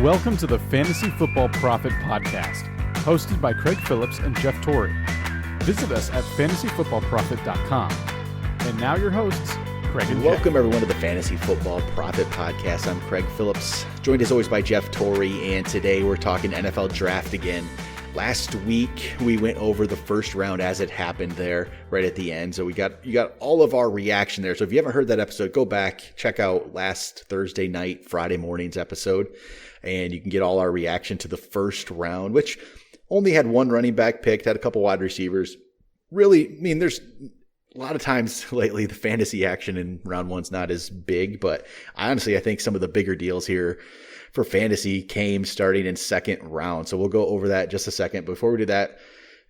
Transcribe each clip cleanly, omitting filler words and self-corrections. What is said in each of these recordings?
Welcome to the Fantasy Football Prophet Podcast, hosted by Craig Phillips and Jeff Torrey. Visit us at fantasyfootballprophet.com. And now your hosts, Craig and Welcome Jeff. everyone to the Fantasy Football Prophet Podcast. I'm Craig Phillips, joined as always by Jeff Torrey, and today we're talking NFL Draft again. Last week we went over the first round as it happened there right at the end. So you got all of our reaction there. So if you haven't heard that episode, go back, check out last Thursday night, Friday morning's episode, and you can get all our reaction to the first round, which only had one running back picked, had a couple wide receivers. Really, I mean, there's a lot of times lately the fantasy action in round one's not as big, but I think some of the bigger deals here for fantasy came starting in second round. So we'll go over that in just a second. Before we do that,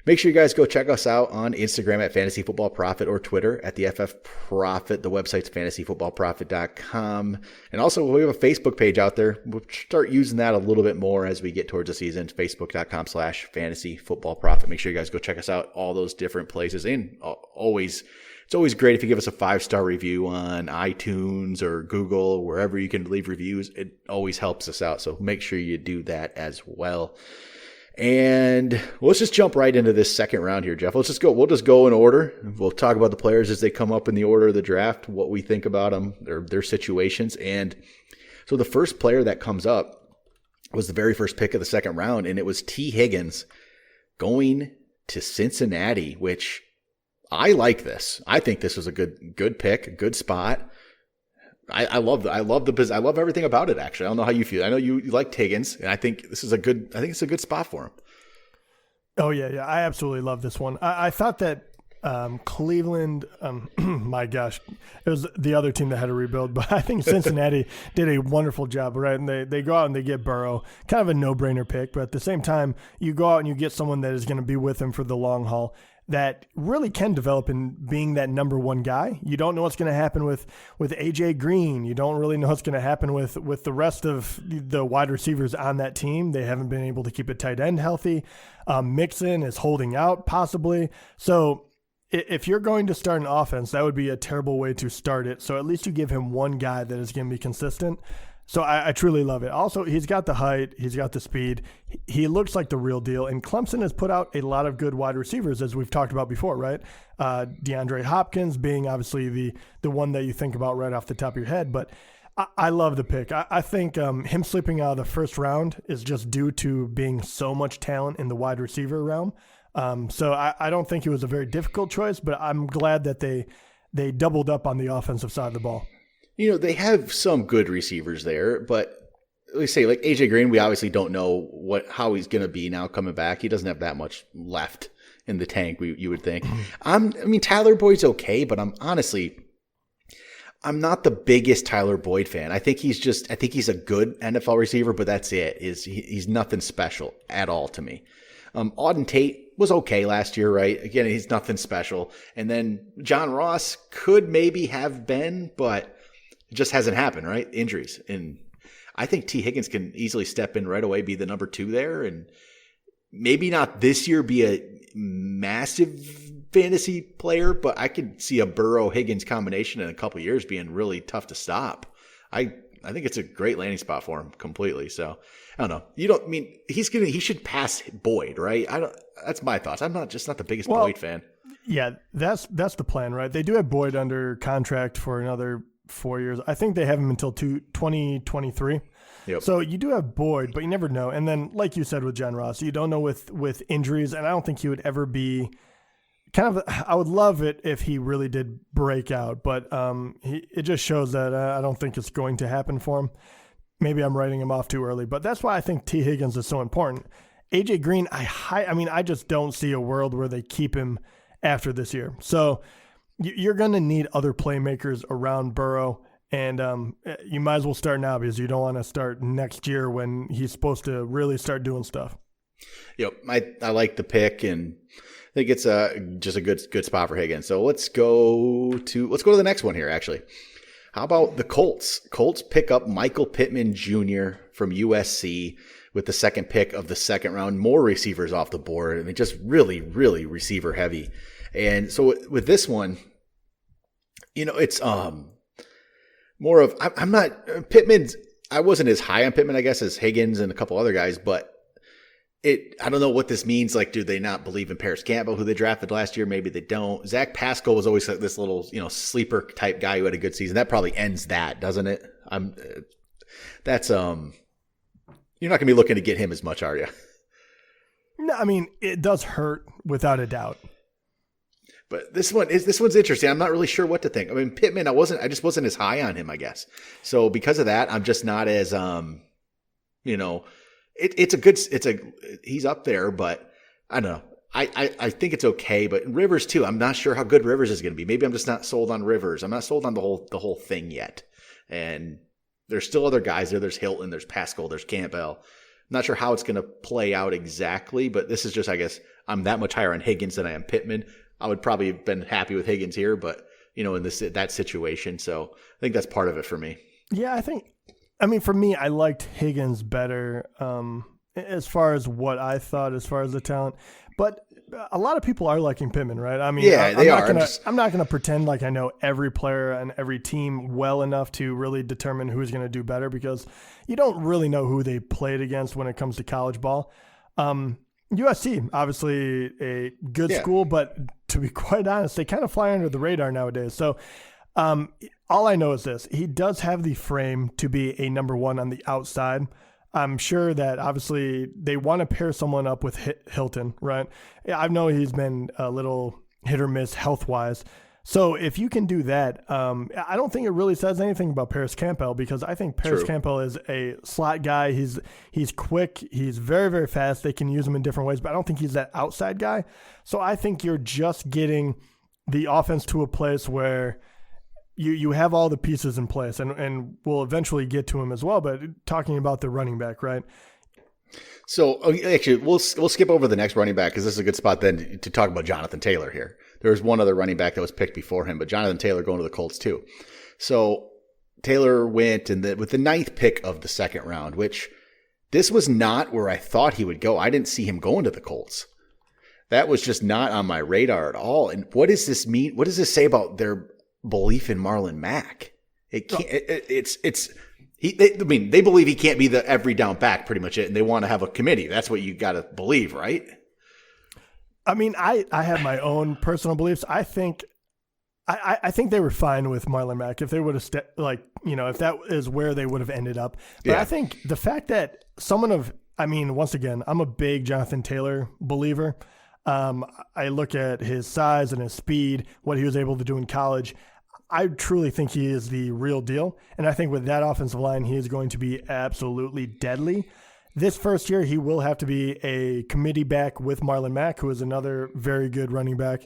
make sure you guys go check us out on Instagram at Fantasy Football Prophet or Twitter at the FF Prophet. The website's fantasyfootballprophet.com. And also we have a Facebook page out there. We'll start using that a little bit more as we get towards the season. Facebook.com/fantasyfootballprophet. Make sure you guys go check us out all those different places. And it's always great if you give us a 5-star review on iTunes or Google, wherever you can leave reviews. It always helps us out. So make sure you do that as well. And let's just jump right into this second round here, Jeff. We'll just go in order. We'll talk about the players as they come up in the order of the draft, what we think about them, their situations. And so the first player that comes up was the very first pick of the second round, and it was T. Higgins going to Cincinnati, which I like this. I think this was a good pick, a good spot. I love everything about it, actually. I don't know how you feel. I know you liked Higgins, and I think it's a good spot for him. Oh yeah. I absolutely love this one. I thought that Cleveland, my gosh, it was the other team that had to rebuild, but I think Cincinnati did a wonderful job, right? And they go out and they get Burrow, kind of a no-brainer pick, but at the same time, you go out and you get someone that is going to be with him for the long haul, that really can develop in being that number one guy. You don't know what's going to happen with AJ Green. You don't really know what's going to happen with the rest of the wide receivers on that team. They haven't been able to keep a tight end healthy. Mixon is holding out possibly. So if you're going to start an offense, that would be a terrible way to start it. So at least you give him one guy that is going to be consistent. So I truly love it. Also, he's got the height. He's got the speed. He looks like the real deal. And Clemson has put out a lot of good wide receivers, as we've talked about before, right? DeAndre Hopkins being obviously the one that you think about right off the top of your head. But I love the pick. I think him slipping out of the first round is just due to being so much talent in the wide receiver realm. So I don't think it was a very difficult choice, but I'm glad that they doubled up on the offensive side of the ball. You know, they have some good receivers there, but let's say like AJ Green, we obviously don't know how he's going to be now coming back. He doesn't have that much left in the tank, you would think. Tyler Boyd's okay, but I'm not the biggest Tyler Boyd fan. I think he's a good NFL receiver, but that's it. He's nothing special at all to me. Auden Tate was okay last year, right? Again, he's nothing special. And then John Ross could maybe have been, but it just hasn't happened, right? Injuries. And I think T. Higgins can easily step in right away, be the number 2 there, and maybe not this year be a massive fantasy player, but I could see a Burrow-Higgins combination in a couple of years being really tough to stop. I think it's a great landing spot for him completely. So I don't know. He should pass Boyd, right? That's my thoughts. I'm not the biggest Boyd fan. Yeah, that's the plan, right? They do have Boyd under contract for another 4 years. I think they have him until 2023. Yep. So you do have Boyd, but you never know. And then, like you said with John Ross, you don't know with injuries, and I don't think he would ever be I would love it if he really did break out, but it just shows that I don't think it's going to happen for him. Maybe I'm writing him off too early, but that's why I think T. Higgins is so important. AJ Green, I just don't see a world where they keep him after this year. So you're going to need other playmakers around Burrow, and you might as well start now because you don't want to start next year when he's supposed to really start doing stuff. Yep, I like the pick, and I think it's just a good spot for Higgins. So let's go to the next one here. Actually, how about the Colts? Colts pick up Michael Pittman Jr. from USC with the second pick of the second round. More receivers off the board. I mean, just really, really receiver heavy. And so with this one, it's more of I'm not Pittman's I wasn't as high on Pittman, I guess, as Higgins and a couple other guys, but I don't know what this means. Like, do they not believe in Paris Campbell, who they drafted last year? Maybe they don't. Zach Pascal was always like this little, sleeper type guy who had a good season. That probably ends that, doesn't it? You're not going to be looking to get him as much, are you? No, I mean, it does hurt without a doubt. But this one's interesting. I'm not really sure what to think. I mean, Pittman, I just wasn't as high on him, I guess. So because of that, I'm just not as he's up there, but I don't know. I think it's okay, but Rivers too. I'm not sure how good Rivers is going to be. Maybe I'm just not sold on Rivers. I'm not sold on the whole thing yet. And there's still other guys there. There's Hilton, there's Pascal, there's Campbell. I'm not sure how it's going to play out exactly, but this is just, I guess, I'm that much higher on Higgins than I am Pittman. I would probably have been happy with Higgins here, but in that situation. So I think that's part of it for me. Yeah, for me, I liked Higgins better as far as what I thought, as far as the talent. But a lot of people are liking Pittman, right? I mean, yeah, they are. I'm not going to pretend like I know every player and every team well enough to really determine who's going to do better, because you don't really know who they played against when it comes to college ball. USC, obviously a good school, but to be quite honest, they kind of fly under the radar nowadays. So all I know is this: he does have the frame to be a number one on the outside. I'm sure that obviously they want to pair someone up with Hilton, right? I know he's been a little hit or miss health-wise. So if you can do that, I don't think it really says anything about Paris Campbell, because I think Paris Campbell is a slot guy. He's quick. He's very, very fast. They can use him in different ways, but I don't think he's that outside guy. So I think you're just getting the offense to a place where you have all the pieces in place, and we'll eventually get to him as well. But talking about the running back, right? So actually, we'll skip over the next running back, because this is a good spot then to talk about Jonathan Taylor here. There was one other running back that was picked before him, but Jonathan Taylor going to the Colts too. So Taylor went with the 9th pick of the 2nd round, which this was not where I thought he would go. I didn't see him going to the Colts. That was just not on my radar at all. And what does this mean? What does this say about their belief in Marlon Mack? It can't. They believe he can't be the every down back, pretty much it, and they want to have a committee. That's what you got to believe, right? I mean, I have my own personal beliefs. I think they were fine with Marlon Mack if they would have if that is where they would have ended up. But yeah. I think the fact that once again, I'm a big Jonathan Taylor believer. I look at his size and his speed, what he was able to do in college. I truly think he is the real deal. And I think with that offensive line, he is going to be absolutely deadly. This first year, he will have to be a committee back with Marlon Mack, who is another very good running back.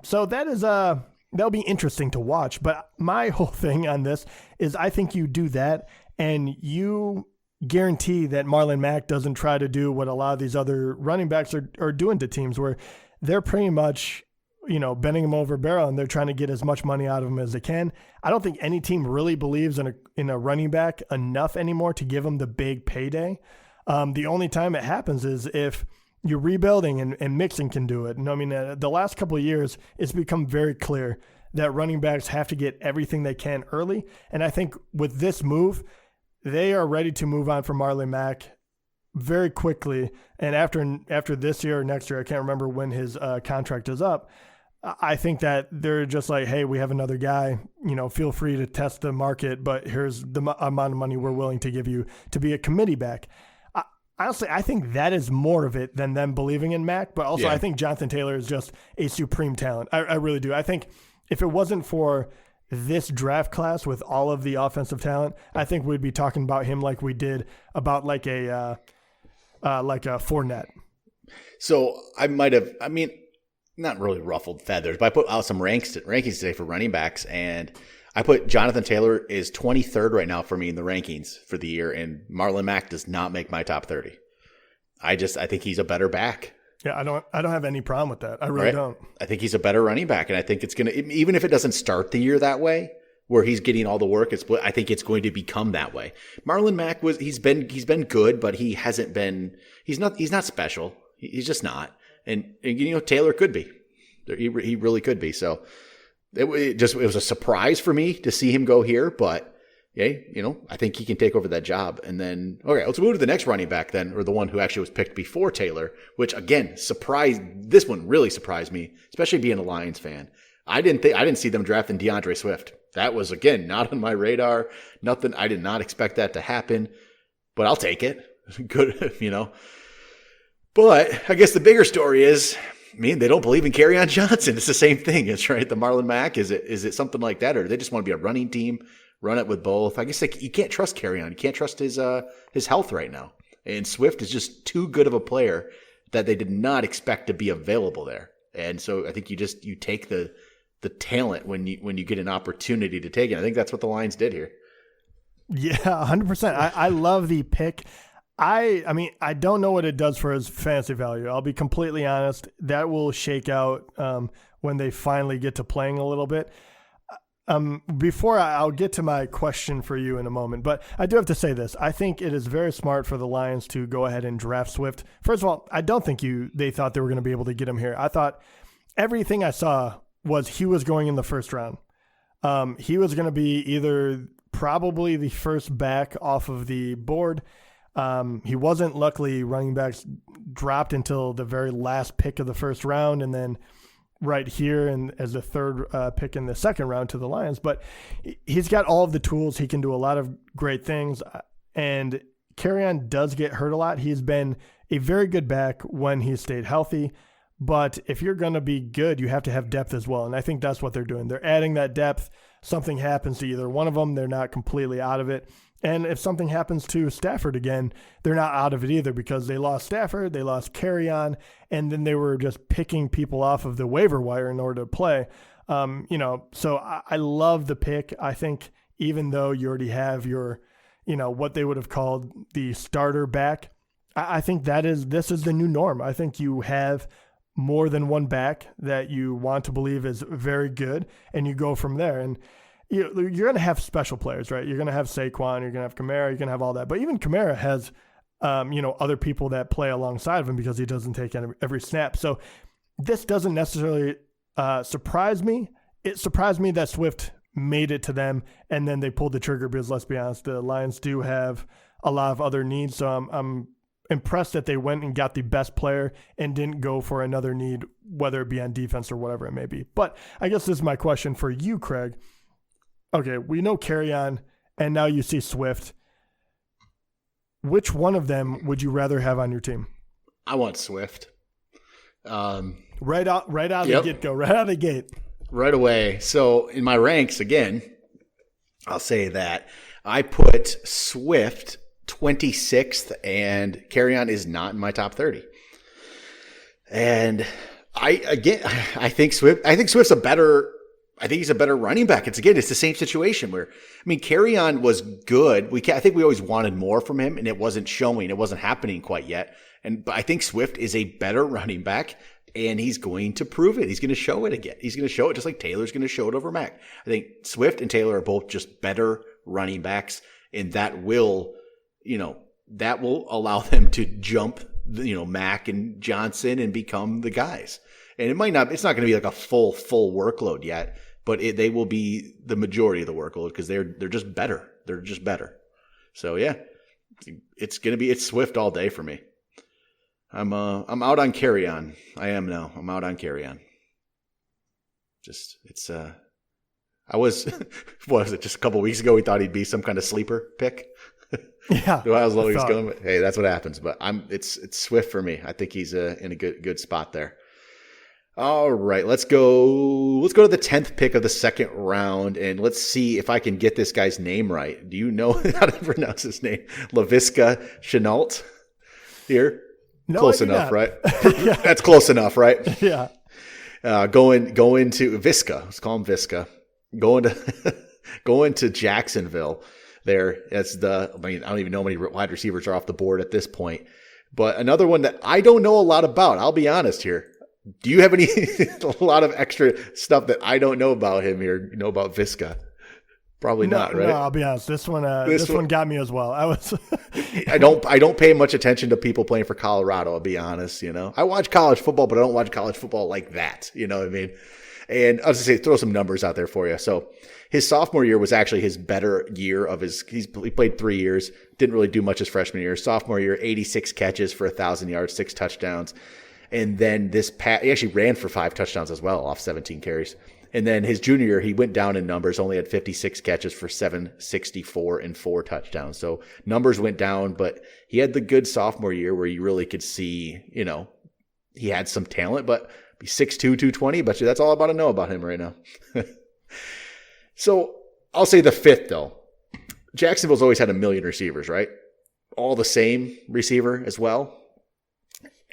So that'll be interesting to watch. But my whole thing on this is I think you do that and you guarantee that Marlon Mack doesn't try to do what a lot of these other running backs are doing to teams, where they're pretty much, bending him over a barrel and they're trying to get as much money out of him as they can. I don't think any team really believes in a running back enough anymore to give him the big payday. The only time it happens is if you're rebuilding and Mixon can do it. And I mean, the last couple of years, it's become very clear that running backs have to get everything they can early. And I think with this move, they are ready to move on from Marlon Mack very quickly. And after this year or next year, I can't remember when his contract is up, I think that they're just like, hey, we have another guy, feel free to test the market, but here's the amount of money we're willing to give you to be a committee back. Honestly, I think that is more of it than them believing in Mack, but also I think Jonathan Taylor is just a supreme talent. I really do. I think if it wasn't for this draft class with all of the offensive talent, I think we'd be talking about him like we did about like a Fournette. So not really ruffled feathers, but I put out some rankings today for running backs, and I put Jonathan Taylor is 23rd right now for me in the rankings for the year, and Marlon Mack does not make my top 30. I think he's a better back. Yeah, I don't have any problem with that. I really don't. I think he's a better running back, and I think it's going to, even if it doesn't start the year that way, where he's getting all the work, I think it's going to become that way. Marlon Mack he's been good, but he hasn't been. He's not special. He's just not. And Taylor could be. He really could be. So it was a surprise for me to see him go here, but I think he can take over that job. And then, okay, let's move to the next running back then, or the one who actually was picked before Taylor, which again, this one really surprised me, especially being a Lions fan. I didn't see them drafting Deandre Swift. That was, again, not on my radar. Nothing. I did not expect that to happen, but I'll take it. Good, But I guess the bigger story is, they don't believe in Kerryon Johnson. It's the same thing. It's right. The Marlon Mack. Is it something like that, or do they just want to be a running team, run it with both? I guess you can't trust Kerryon. You can't trust his health right now. And Swift is just too good of a player that they did not expect to be available there. And so I think you take the talent when you get an opportunity to take it. I think that's what the Lions did here. Yeah, 100%. I love the pick. I mean, I don't know what it does for his fantasy value. I'll be completely honest. That will shake out when they finally get to playing a little bit. Before I'll get to my question for you in a moment, but I do have to say this. I think it is very smart for the Lions to go ahead and draft Swift. First of all, I don't think they thought they were going to be able to get him here. I thought everything I saw was he was going in the first round. He was going to be either probably the first back off of the board. He wasn't. Luckily, running backs dropped until the very last pick of the first round, and then right here and as the third pick in the second round to the Lions. But he's got all of the tools. He can do a lot of great things. And Kerryon does get hurt a lot. He's been a very good back when he stayed healthy. But if you're going to be good, you have to have depth as well. And I think that's what they're doing. They're adding that depth. Something happens to either one of them, they're not completely out of it. And if something happens to Stafford again, they're not out of it either, because they lost Stafford, they lost Kerryon, and then they were just picking people off of the waiver wire in order to play. So I love the pick. I think even though you already have your, what they would have called the starter back, I think this is the new norm. I think you have more than one back that you want to believe is very good, and you go from there. And you're going to have special players, right? You're going to have Saquon, you're going to have Kamara, you're going to have all that. But even Kamara has, other people that play alongside of him because he doesn't take every snap. So this doesn't necessarily surprise me. It surprised me that Swift made it to them, and then they pulled the trigger because, let's be honest, the Lions do have a lot of other needs. So I'm impressed that they went and got the best player and didn't go for another need, whether it be on defense or whatever it may be. But I guess this is my question for you, Craig. Okay, we know Kerryon, and now you see Swift. Which one of them would you rather have on your team? I want Swift. Right out of the get-go, right out of the gate. Right away. So in my ranks, again, I'll say that I put Swift 26th, and Kerryon is not in my top 30. And I think Swift's a better. I think he's a better running back. It's the same situation where, Kerryon was good. I think we always wanted more from him, and it wasn't showing. It wasn't happening quite yet. But I think Swift is a better running back, and he's going to prove it. He's going to show it again. He's going to show it just like Taylor's going to show it over Mac. I think Swift and Taylor are both just better running backs, and that will allow them to jump, Mac and Johnson and become the guys. And it's not going to be like a full workload yet, but they will be the majority of the workload because they're just better. They're just better. So yeah, it's Swift all day for me. I'm out on Kerryon. I am now. I'm out on Kerryon. I was what was it? Just a couple of weeks ago, we thought he'd be some kind of sleeper pick. Yeah, I was always going. But hey, that's what happens. But it's Swift for me. I think he's in a good spot there. All right, let's go to the 10th pick of the second round, and let's see if I can get this guy's name right. Do you know how to pronounce his name? Laviska Shenault here? No, close enough, not. Right? Yeah. That's close enough, right? Yeah. Going to Visca. Let's call him Visca. Going to Jacksonville there. I don't even know how many wide receivers are off the board at this point. But another one that I don't know a lot about, I'll be honest here. Do you have a lot of extra stuff that I don't know about him here? You know about Visca? Probably not, right? No, I'll be honest. This one got me as well. I don't pay much attention to people playing for Colorado. I'll be honest. I watch college football, but I don't watch college football like that. You know what I mean? And I was going to say, throw some numbers out there for you. So his sophomore year was actually his better year of he played 3 years, didn't really do much his freshman year. Sophomore year, 86 catches for 1,000 yards, 6 touchdowns. And then he actually ran for 5 touchdowns as well off 17 carries. And then his junior year, he went down in numbers, only had 56 catches for 764 and 4 touchdowns. So numbers went down, but he had the good sophomore year where you really could see, he had some talent, but 6'2", 220, but that's all I want to know about him right now. So I'll say the fifth, though. Jacksonville's always had a million receivers, right? All the same receiver as well.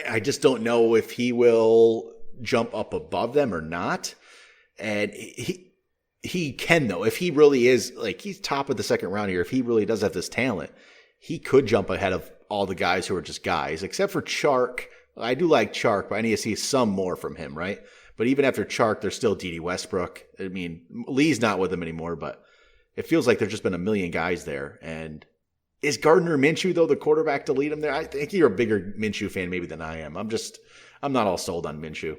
I just don't know if he will jump up above them or not. And he can, though. If he really is, he's top of the second round here, if he really does have this talent, he could jump ahead of all the guys who are just guys, except for Chark. I do like Chark, but I need to see some more from him, right? But even after Chark, there's still D.D. Westbrook. I mean, Lee's not with him anymore, but it feels like there's just been a million guys there. And is Gardner Minshew, though, the quarterback to lead him there? I think you're a bigger Minshew fan maybe than I am. I'm not all sold on Minshew.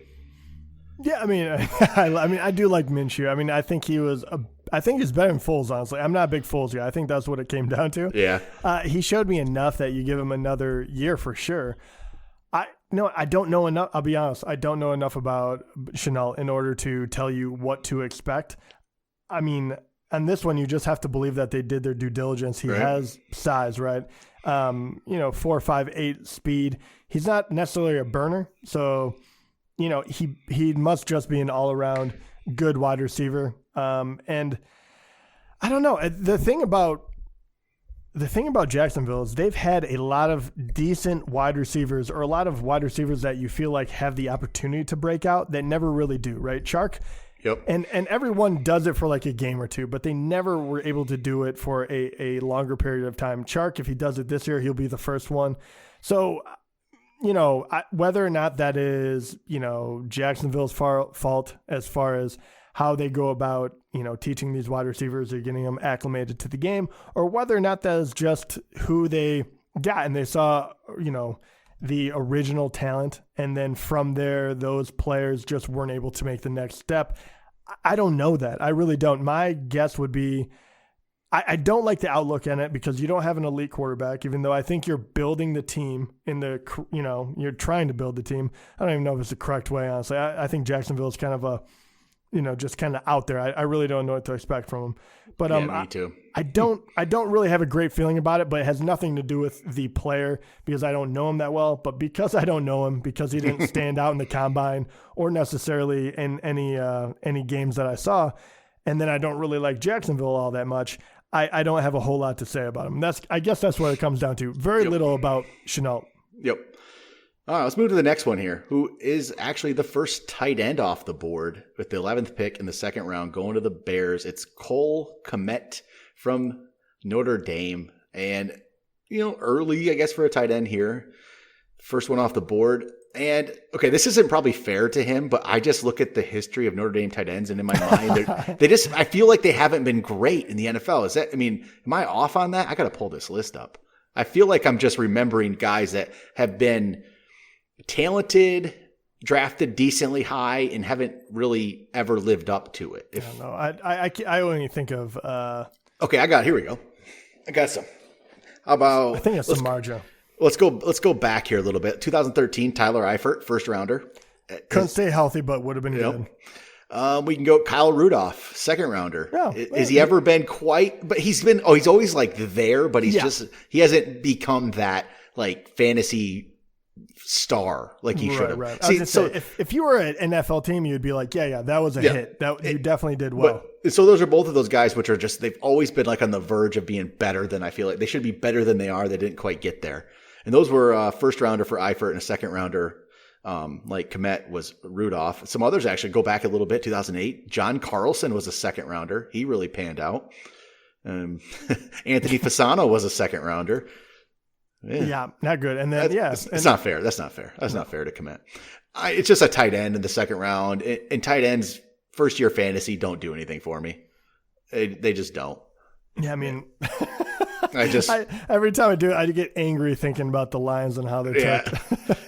Yeah, I mean, I do like Minshew. I mean, I think he's better than Foles, honestly. I'm not a big Foles guy. I think that's what it came down to. Yeah. He showed me enough that you give him another year for sure. I don't know enough. I'll be honest. I don't know enough about Shenault in order to tell you what to expect. I mean, on this one, you just have to believe that they did their due diligence. He has size, right? 4.58 speed. He's not necessarily a burner. So, he must just be an all-around good wide receiver. And I don't know. The thing about Jacksonville is they've had a lot of decent wide receivers, or a lot of wide receivers that you feel like have the opportunity to break out that never really do, right? Chark. Yep. And everyone does it for like a game or two, but they never were able to do it for a longer period of time. Chark, if he does it this year, he'll be the first one. So, whether or not that is, Jacksonville's fault as far as how they go about, teaching these wide receivers or getting them acclimated to the game, or whether or not that is just who they got and they saw, the original talent. And then from there, those players just weren't able to make the next step. I don't know that. I really don't. My guess would be, I don't like the outlook in it because you don't have an elite quarterback, even though I think you're building the team you're trying to build the team. I don't even know if it's the correct way, honestly. I think Jacksonville is kind of just kind of out there. I really don't know what to expect from them. But me too. I don't really have a great feeling about it, but it has nothing to do with the player because I don't know him that well. But because I don't know him, because he didn't stand out in the combine or necessarily in any games that I saw, and then I don't really like Jacksonville all that much, I don't have a whole lot to say about him. I guess that's what it comes down to. Very little about Shenault. Yep. All right, let's move to the next one here, who is actually the first tight end off the board with the 11th pick in the second round going to the Bears. It's Cole Kmet from Notre Dame. And, early, I guess, for a tight end here. First one off the board. And, okay, this isn't probably fair to him, but I just look at the history of Notre Dame tight ends, and in my mind, I feel like they haven't been great in the NFL. Am I off on that? I got to pull this list up. I feel like I'm just remembering guys that have been talented, drafted decently high, and haven't really ever lived up to it. I don't know. I only think of. Okay, here we go. I got some. How about? I think it's Samardzija. Let's go back here a little bit. 2013, Tyler Eifert, first rounder. Couldn't stay healthy, but would have been good. We can go Kyle Rudolph, second rounder. Has he ever been quite? But he's always like there, but he hasn't become that like fantasy star like he should have. Right. See, so if you were an NFL team, you'd be like, that was a hit. You definitely did well. So those are both of those guys, which are just, they've always been like on the verge of being better than I feel like they should be better than they are. They didn't quite get there. And those were first rounder for Eifert and a second rounder. Like Kmet was Rudolph. Some others actually go back a little bit. 2008, John Carlson was a second rounder. He really panned out. Anthony Fasano was a second rounder. Yeah, not good. And then, it's not fair. That's not fair. That's not fair to Kmet. It's just a tight end in the second round. And tight ends, first year fantasy, don't do anything for me. They just don't. Yeah, I mean, Every time I do it, I get angry thinking about the Lions and how they took.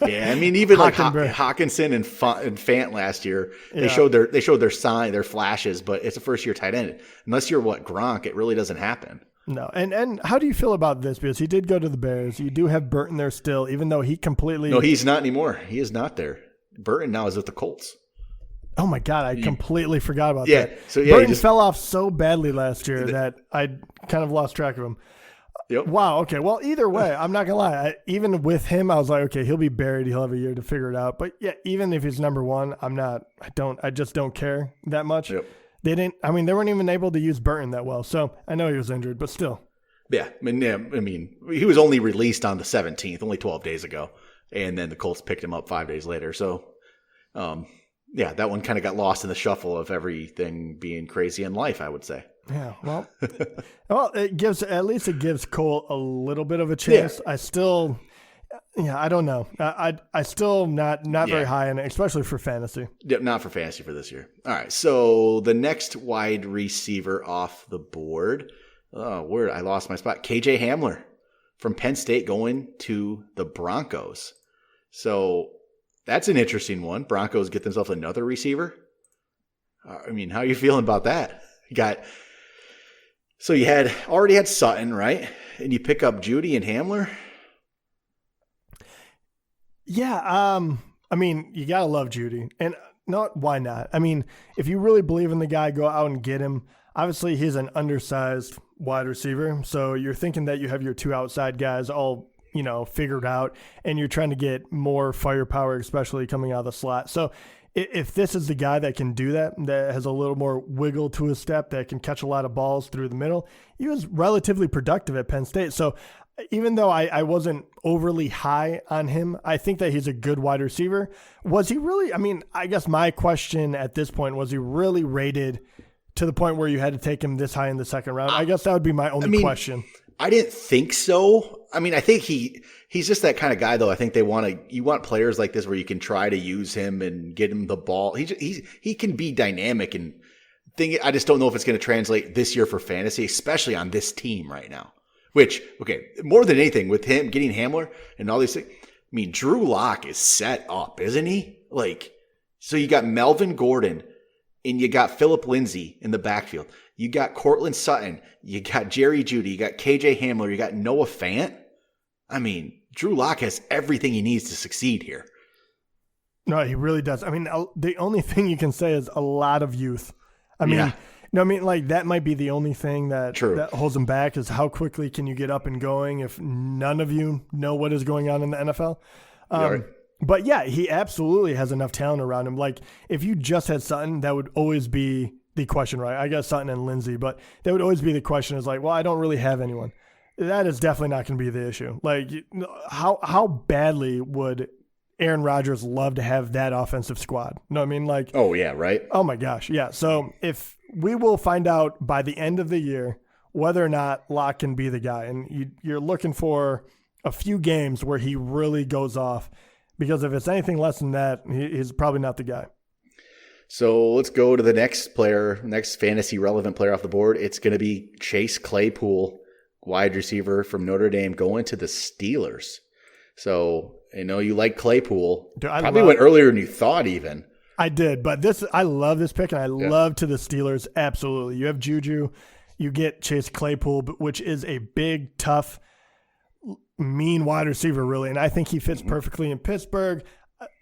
Yeah, I mean, even like Hawkinson and Fant last year, they showed their flashes, but it's a first year tight end. Unless you're Gronk, it really doesn't happen. No, and how do you feel about this? Because he did go to the Bears. You do have Burton there still, even though he completely. No, he's not anymore. He is not there. Burton now is with the Colts. Oh my God, I completely forgot about that. So Burton fell off so badly last year that I kind of lost track of him. Yep. Wow. Okay. Well, either way, I'm not gonna lie. Even with him, I was like, okay, he'll be buried. He'll have a year to figure it out. But yeah, even if he's number one, I just don't care that much. Yep. They weren't even able to use Burton that well. So I know he was injured, but still. Yeah. I mean, he was only released on the 17th, only 12 days ago. And then the Colts picked him up 5 days later. So, that one kind of got lost in the shuffle of everything being crazy in life, I would say. Yeah. Well, it gives Cole a little bit of a chance. Yeah. I don't know. I still not very high in it, especially for fantasy. Yeah, not for fantasy for this year. All right. So the next wide receiver off the board, I lost my spot. KJ Hamler from Penn State going to the Broncos. So that's an interesting one. Broncos get themselves another receiver. I mean, how are you feeling about that? So you already had Sutton, right? And you pick up Judy and Hamler. Yeah, I mean, you gotta love Judy, and why not? I mean, if you really believe in the guy, go out and get him. Obviously, he's an undersized wide receiver, so you're thinking that you have your two outside guys all figured out, and you're trying to get more firepower, especially coming out of the slot. So if this is the guy that can do that has a little more wiggle to his step, that can catch a lot of balls through the middle, he was relatively productive at Penn State. So even though I wasn't overly high on him, I think that he's a good wide receiver. Was he really? I mean, I guess my question at this point, was he really rated to the point where you had to take him this high in the second round? I guess that would be my only question. I didn't think so. I mean, I think he's just that kind of guy, though. I think you want players like this where you can try to use him and get him the ball. He can be dynamic and I just don't know if it's going to translate this year for fantasy, especially on this team right now. Which, okay, more than anything, with him getting Hamler and all these things, I mean, Drew Lock is set up, isn't he? So you got Melvin Gordon and you got Phillip Lindsay in the backfield. You got Cortland Sutton. You got Jerry Jeudy. You got KJ Hamler. You got Noah Fant. I mean, Drew Lock has everything he needs to succeed here. No, he really does. I mean, the only thing you can say is a lot of youth. I mean, that might be the only thing that holds him back is how quickly can you get up and going if none of you know what is going on in the NFL. Right. But yeah, he absolutely has enough talent around him. Like if you just had Sutton, that would always be the question, right? I guess Sutton and Lindsey, but that would always be the question is like, well, I don't really have anyone. That is definitely not going to be the issue. Like how badly would Aaron Rodgers love to have that offensive squad? You know what I mean? Like, oh yeah, right. Oh my gosh. Yeah. So if we will find out by the end of the year whether or not Locke can be the guy, and you're looking for a few games where he really goes off, because if it's anything less than that, he's probably not the guy. So let's go to the next fantasy relevant player off the board. It's going to be Chase Claypool, wide receiver from Notre Dame, going to the Steelers. So I know you like Claypool. Dude, probably went earlier than you thought even. I did, but I love this pick, and I love to the Steelers. Absolutely. You have Juju. You get Chase Claypool, which is a big, tough, mean wide receiver, really, and I think he fits perfectly in Pittsburgh.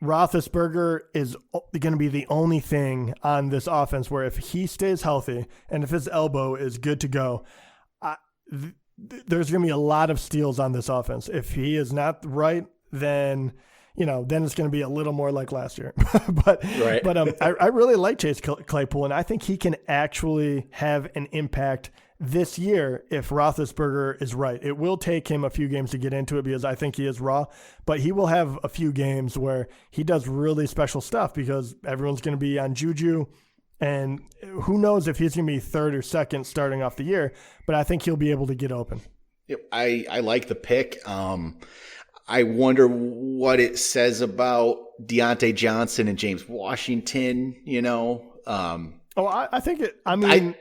Roethlisberger is going to be the only thing on this offense where if he stays healthy and if his elbow is good to go, there's going to be a lot of steals on this offense. If he is not right, then it's going to be a little more like last year. but I really like Chase Claypool, and I think he can actually have an impact this year if Roethlisberger is right. It will take him a few games to get into it because I think he is raw, but he will have a few games where he does really special stuff because everyone's going to be on Juju, and who knows if he's going to be third or second starting off the year, but I think he'll be able to get open. Yep, I like the pick. I wonder what it says about Deontay Johnson and James Washington, I think it. I mean,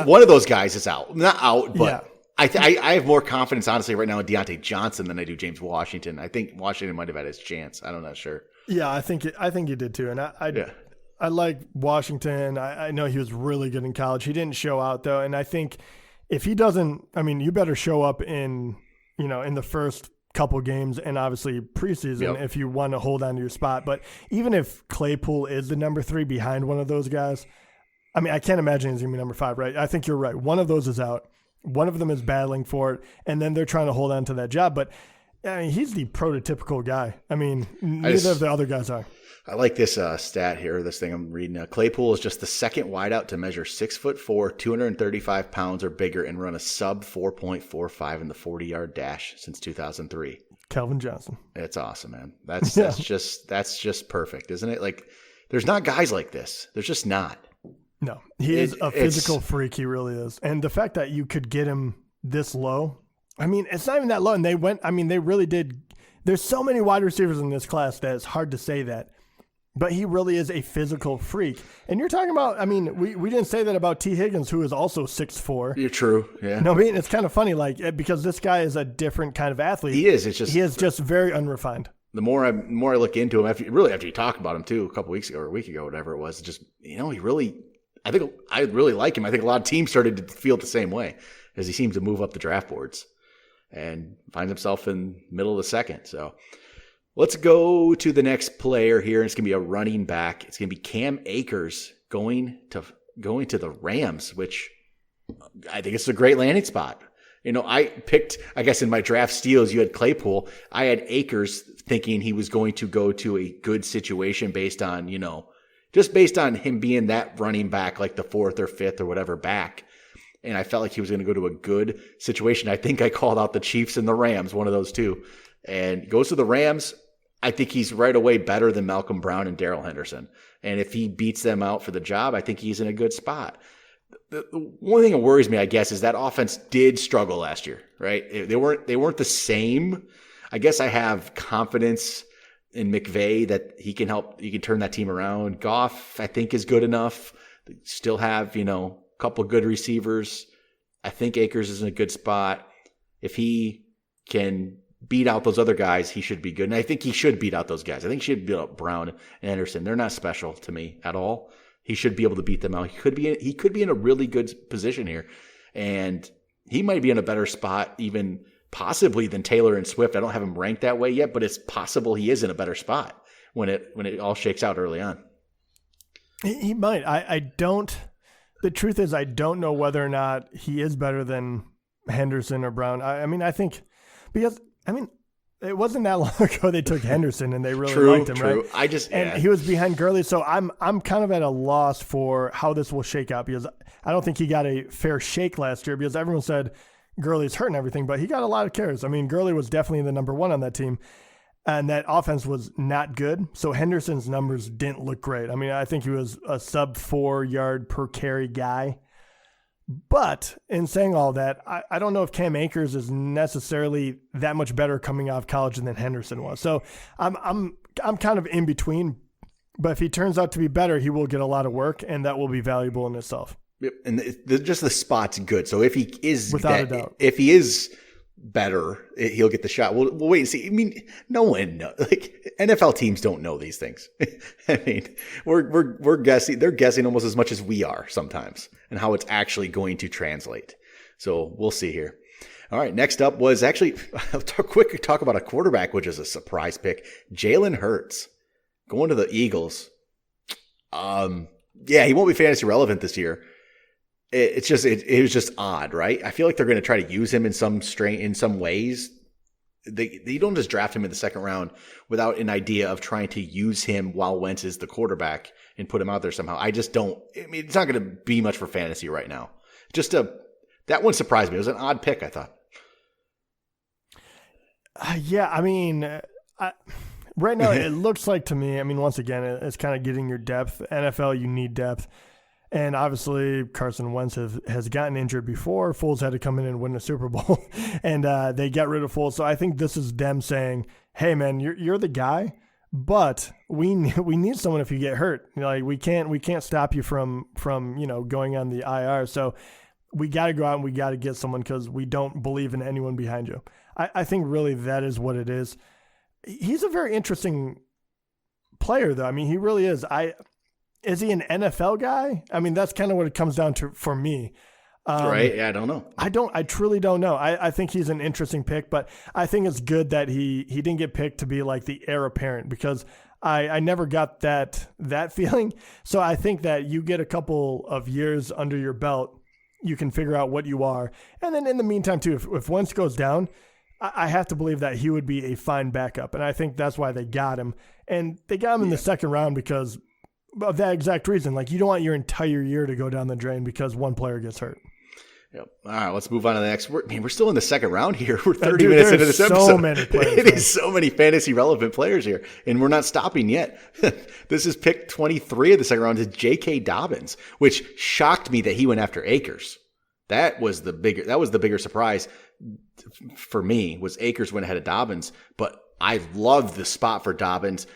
one of those guys is out. Not out, but I have more confidence, honestly, right now in Deontay Johnson than I do James Washington. I think Washington might have had his chance. I'm not sure. Yeah, I think you did too. And I like Washington. I know he was really good in college. He didn't show out though. And I think if he doesn't, I mean, you better show up in the first couple games and obviously preseason if you want to hold on to your spot. But even if Claypool is the number 3 behind one of those guys, I mean, I can't imagine he's going to be number 5, right? I think you're right. One of those is out. One of them is battling for it, and then they're trying to hold on to that job. But I mean, he's the prototypical guy. I mean, neither of the other guys are. I like this stat here, this thing I'm reading. Claypool is just the second wideout to measure 6'4", 235 pounds or bigger and run a sub 4.45 in the 40-yard dash since 2003. Calvin Johnson. It's awesome, man. That's just perfect, isn't it? Like, there's not guys like this. There's just not. No, he is a physical freak. He really is. And the fact that you could get him this low, I mean, it's not even that low. And they really did. There's so many wide receivers in this class that it's hard to say that. But he really is a physical freak. And you're talking about, I mean, we didn't say that about T. Higgins, who is also 6'4". You're true, yeah. No, I mean, it's kind of funny, like, because this guy is a different kind of athlete. He is. He is just very unrefined. The more I look into him, after you talk about him too, a couple weeks ago or a week ago, whatever it was, just, he really, I think I really like him. I think a lot of teams started to feel the same way as he seems to move up the draft boards and finds himself in middle of the second. So let's go to the next player here. It's going to be a running back. It's going to be Cam Akers going to the Rams, which I think it's a great landing spot. I picked, I guess in my draft steals, you had Claypool. I had Akers thinking he was going to go to a good situation based on, just based on him being that running back, like the 4th or 5th or whatever back. And I felt like he was going to go to a good situation. I think I called out the Chiefs and the Rams, one of those two. And goes to the Rams. I think he's right away better than Malcolm Brown and Darrell Henderson. And if he beats them out for the job, I think he's in a good spot. The one thing that worries me, I guess, is that offense did struggle last year, right? They weren't the same. I guess I have confidence in McVay that he can turn that team around. Goff, I think, is good enough. They still have, a couple good receivers. I think Akers is in a good spot. If he can beat out those other guys, he should be good. And I think he should beat out those guys. I think he should beat out Brown and Anderson. They're not special to me at all. He should be able to beat them out. He could be in a really good position here. And he might be in a better spot even possibly than Taylor and Swift. I don't have him ranked that way yet, but it's possible he is in a better spot when it all shakes out early on. He might. I don't. The truth is, I don't know whether or not he is better than Henderson or Brown. I think because it wasn't that long ago they took Henderson and they really liked him, right? He was behind Gurley, so I'm kind of at a loss for how this will shake out because I don't think he got a fair shake last year because everyone said Gurley's hurt and everything, but he got a lot of carries. I mean, Gurley was definitely the number 1 on that team, and that offense was not good. So Henderson's numbers didn't look great. I mean, I think he was a sub 4 yard per carry guy. But in saying all that, I don't know if Cam Akers is necessarily that much better coming out of college than Henderson was. So I'm kind of in between. But if he turns out to be better, he will get a lot of work, and that will be valuable in itself. Yep. And just the spot's good. So if he is without a doubt, if he is better, he'll get the shot. We'll wait and see. I mean, no one knows. Like NFL teams don't know these things. I mean, we're guessing. They're guessing almost as much as we are sometimes, and how it's actually going to translate. So we'll see here. All right. Next up was actually talk about a quarterback, which is a surprise pick. Jalen Hurts going to the Eagles. Yeah, he won't be fantasy relevant this year. It was just odd, right? I feel like they're going to try to use him in some ways. They don't just draft him in the second round without an idea of trying to use him while Wentz is the quarterback and put him out there somehow. I just don't. I mean, it's not going to be much for fantasy right now. That one surprised me. It was an odd pick, I thought. Yeah, I mean, right now it looks like to me. I mean, once again, it's kind of getting your depth. NFL, you need depth. And obviously, Carson Wentz has gotten injured before. Foles had to come in and win a Super Bowl, and they got rid of Foles. So I think this is them saying, "Hey, man, you're the guy, but we need someone if you get hurt. Like we can't stop you from going on the IR. So we got to go out and we got to get someone because we don't believe in anyone behind you. I think really that is what it is. He's a very interesting player, though. I mean, he really is. Is he an NFL guy? I mean, that's kind of what it comes down to for me. Right? Yeah, I don't know. I truly don't know. I think he's an interesting pick, but I think it's good that he didn't get picked to be like the heir apparent because I never got that feeling. So I think that you get a couple of years under your belt, you can figure out what you are. And then in the meantime, too, if Wentz goes down, I have to believe that he would be a fine backup. And I think that's why they got him. And they got him in the second round because of that exact reason. Like, you don't want your entire year to go down the drain because one player gets hurt. Yep. All right, let's move on to the next. We're still in the second round here. We're 30 minutes into this episode. So many players. It is so many fantasy relevant players here, and we're not stopping yet. This is pick 23 of the second round to J.K. Dobbins, which shocked me that he went after Akers. That was the bigger surprise for me was Akers went ahead of Dobbins, but I love the spot for Dobbins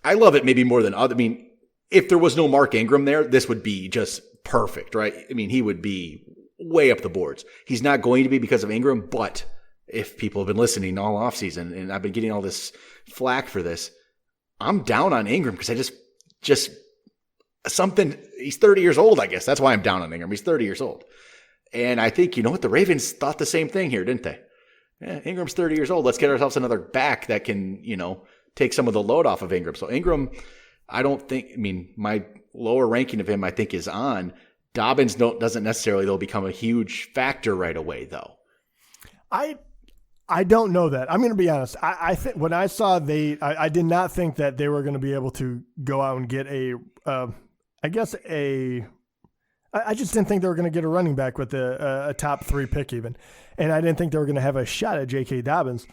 I love it maybe more than other. I mean, if there was no Mark Ingram there, this would be just perfect, right? I mean, he would be way up the boards. He's not going to be because of Ingram, but if people have been listening all offseason, and I've been getting all this flack for this, I'm down on Ingram because I just something, he's 30 years old, I guess. That's why I'm down on Ingram. He's 30 years old. And I think, you know what, the Ravens thought the same thing here, didn't they? Yeah, Ingram's 30 years old. Let's get ourselves another back that can, take some of the load off of Ingram. So Ingram, my lower ranking of him, I think, is on. Dobbins doesn't necessarily, though, become a huge factor right away, though. I don't know that. I'm going to be honest. I think when I saw I did not think that they were going to be able to go out and get I just didn't think they were going to get a running back with a top 3 pick even. And I didn't think they were going to have a shot at J.K. Dobbins.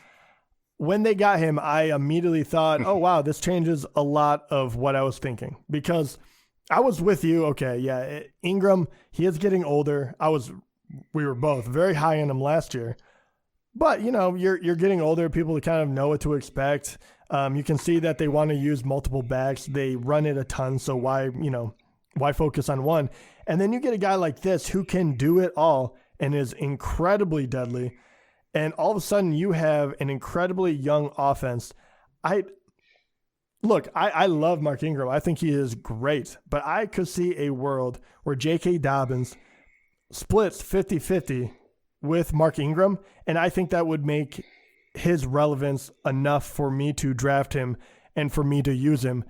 When they got him, I immediately thought, oh, wow, this changes a lot of what I was thinking. Because I was with you. Okay, yeah, Ingram, he is getting older. We were both very high on him last year. But, you're getting older. People kind of know what to expect. You can see that they want to use multiple backs. They run it a ton, so why focus on one? And then you get a guy like this who can do it all and is incredibly deadly. And all of a sudden you have an incredibly young offense. I love Mark Ingram. I think he is great. But I could see a world where J.K. Dobbins splits 50-50 with Mark Ingram. And I think that would make his relevance enough for me to draft him and for me to use him.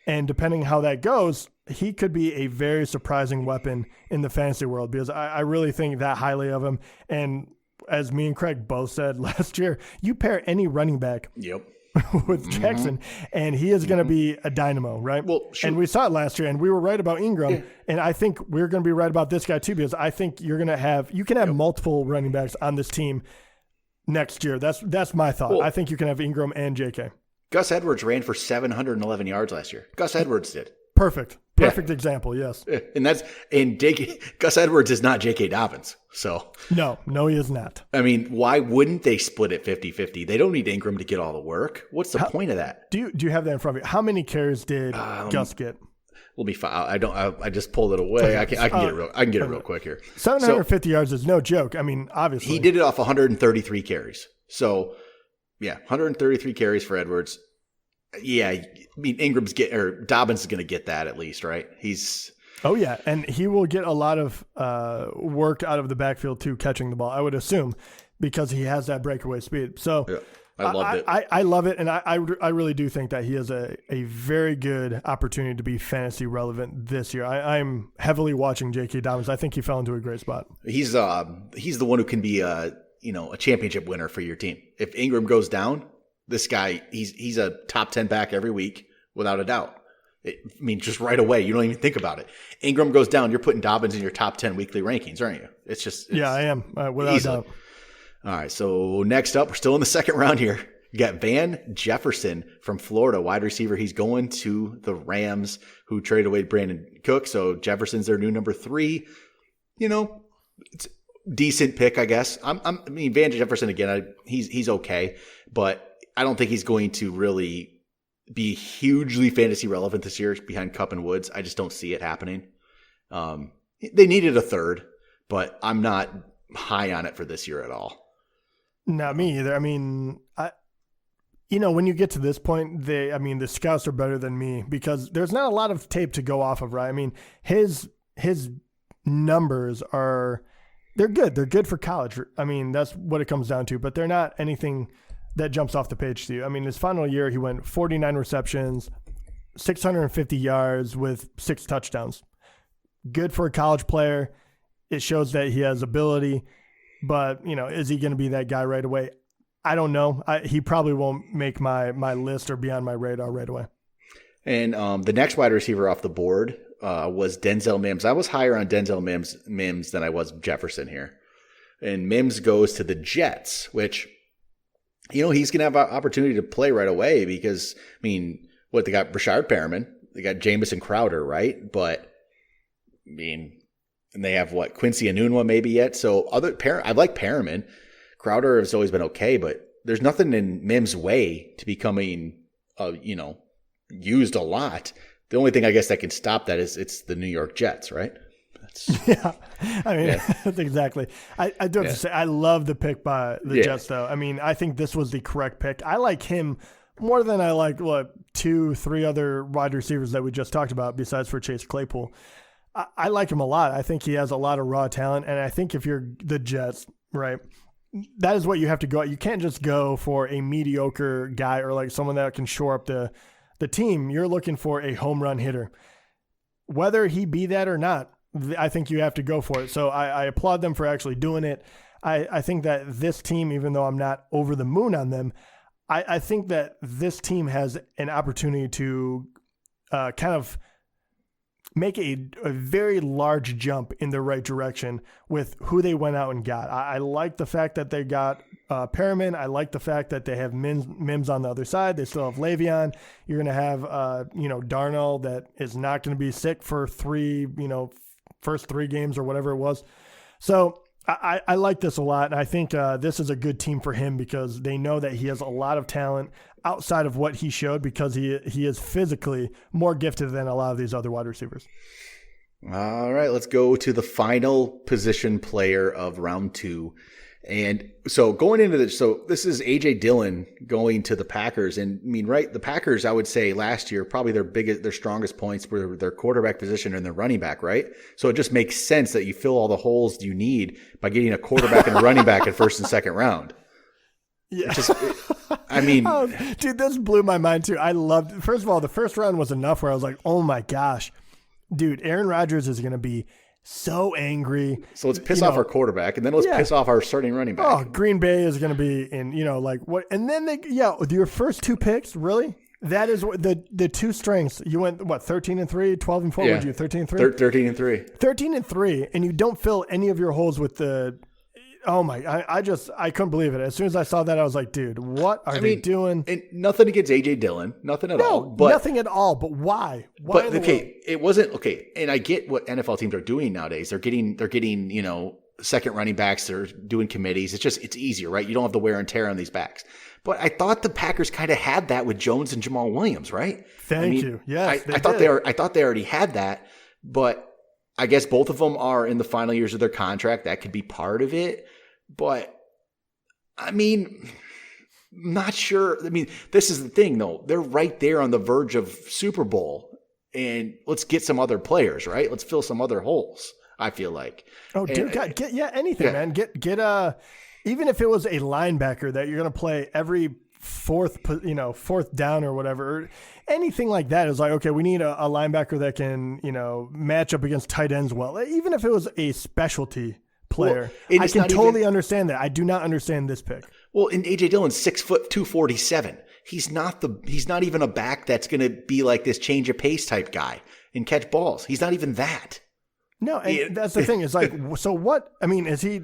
And depending how that goes, he could be a very surprising weapon in the fantasy world because I really think that highly of him. And as me and Craig both said last year, you pair any running back with Jackson, and he is going to be a dynamo, right? Well, sure. And we saw it last year, and we were right about Ingram, and I think we're going to be right about this guy too because I think you can have multiple running backs on this team next year. That's my thought. Well, I think you can have Ingram and JK. Gus Edwards ran for 711 yards last year. Gus Edwards did. Perfect example, yes. And Gus Edwards is not J.K. Dobbins. So No, he is not. I mean, why wouldn't they split it 50-50? They don't need Ingram to get all the work. What's the point of that? Do you have that in front of you? How many carries did Gus get? Let me find. I just pulled it away. I can get it real quick here. 750 yards is no joke. I mean, obviously. He did it off 133 carries. So, 133 carries for Edwards. Yeah, I mean, Dobbins is going to get that at least, right? Oh, yeah, and he will get a lot of work out of the backfield, too, catching the ball, I would assume, because he has that breakaway speed. So I loved it. I love it, and I really do think that he has a very good opportunity to be fantasy relevant this year. I'm heavily watching J.K. Dobbins. I think he fell into a great spot. He's the one who can be a championship winner for your team. If Ingram goes down, this guy, he's a top 10 back every week without a doubt. Just right away, you don't even think about it. Ingram goes down, you're putting Dobbins in your top 10 weekly rankings, aren't you? I am, without a doubt. All right, so next up, we're still in the second round here. You got Van Jefferson from Florida, wide receiver. He's going to the Rams, who traded away Brandon Cook. So Jefferson's their new number 3. It's a decent pick, I guess. Van Jefferson, again, he's okay, but I don't think he's going to really be hugely fantasy relevant this year behind Kupp and Woods. I just don't see it happening. They needed a third, but I'm not high on it for this year at all. Not me either. I mean, when you get to this point, the scouts are better than me because there's not a lot of tape to go off of, right? I mean, his numbers they're good. They're good for college. I mean, that's what it comes down to, but they're not anything that jumps off the page to you. I mean, his final year, he went 49 receptions, 650 yards with 6 touchdowns. Good for a college player. It shows that he has ability, but, is he going to be that guy right away? I don't know. He probably won't make my list or be on my radar right away. And the next wide receiver off the board was Denzel Mims. I was higher on Denzel Mims than I was Jefferson here. And Mims goes to the Jets, which, he's going to have an opportunity to play right away because, they got Brashard Perriman. They got Jamison Crowder, right? But, and they have, Quincy Enunwa maybe yet. So I like Perriman. Crowder has always been okay, but there's nothing in Mims' way to becoming, used a lot. The only thing I guess that can stop that is it's the New York Jets, right? Yeah, that's exactly. I do have to say, I love the pick by the Jets, though. I mean, I think this was the correct pick. I like him more than I like 2-3 other wide receivers that we just talked about, besides for Chase Claypool. I like him a lot. I think he has a lot of raw talent, and I think if you're the Jets, right, that is what you have to go at. You can't just go for a mediocre guy or someone that can shore up the team. You're looking for a home run hitter. Whether he be that or not, I think you have to go for it. So I applaud them for actually doing it. I think that this team, even though I'm not over the moon on them, I think that this team has an opportunity to kind of make a very large jump in the right direction with who they went out and got. I like the fact that they got Perriman. I like the fact that they have Mims on the other side. They still have Le'Veon. You're going to have, Darnell that is not going to be sick for first 3 games or whatever it was. So I like this a lot. And I think this is a good team for him because they know that he has a lot of talent outside of what he showed because he is physically more gifted than a lot of these other wide receivers. All right, let's go to the final position player of round 2. And so going into this, this is A.J. Dillon going to the Packers. And the Packers, I would say last year, probably their strongest points were their quarterback position and their running back, right? So it just makes sense that you fill all the holes you need by getting a quarterback and a running back in first and second round. Yeah. Dude, this blew my mind too. I loved, first of all, the first round was enough where I was like, oh my gosh, dude, Aaron Rodgers is going to be so angry. So let's piss off our quarterback, and then let's piss off our starting running back. Oh, Green Bay is going to be in, what? And then your first 2 picks, really? That is what the 2 strengths. You went 13-3, 12-4. What did you 13-3? 13-3. 13-3, and you don't fill any of your holes with the. Oh my! I couldn't believe it. As soon as I saw that, I was like, dude, what are they doing? And nothing against A.J. Dillon, nothing at all. But nothing at all. But why? It wasn't okay. And I get what NFL teams are doing nowadays. They're getting second running backs. They're doing committees. It's easier, right? You don't have the wear and tear on these backs. But I thought the Packers kind of had that with Jones and Jamal Williams, right? Thank you. Yes, I thought they already had that, but I guess both of them are in the final years of their contract. That could be part of it. But, not sure. This is the thing, though. They're right there on the verge of Super Bowl. And let's get some other players, right? Let's fill some other holes, I feel like. Oh, dude, anything, man. Get even if it was a linebacker that you're going to play every fourth down or whatever, anything like that is like, okay, we need a linebacker that can, match up against tight ends well. Even if it was a specialty player. Well, I can totally understand that. I do not understand this pick. Well, and A.J. Dillon's 6'2", 247. He's not even a back that's going to be like this change of pace type guy and catch balls. He's not even that. No, and that's the thing. It's like, so what? Is he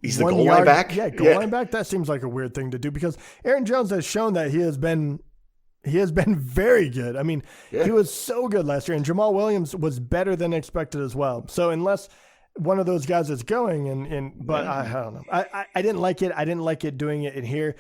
he's the goal line back? Yeah, goal line back. That seems like a weird thing to do because Aaron Jones has shown that he has been very good. He was so good last year, and Jamal Williams was better than expected as well. So unless one of those guys is going, but I don't know. I didn't like it. I didn't like it doing it in here.